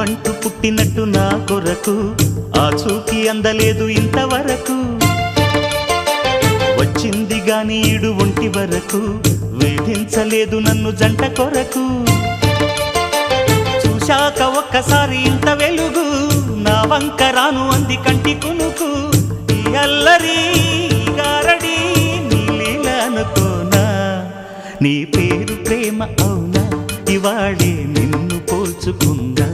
నువ్వంటూ పుట్టినట్టు నా కొరకు ఆ చూకి అందలేదు ఇంతవరకు వచ్చింది గాని ఈడు ఒంటి వరకు వేధించలేదు నన్ను జంట కొరకు చూశాక ఒక్కసారి ఇంత వెలుగు నా వంక రాను అంది కంటి కునుకు ఈ అల్లరి గారడి నీ లీల అనుకోనా నీ పేరు ప్రేమ అవునా ఇవాళే నిన్ను పోల్చుకుందా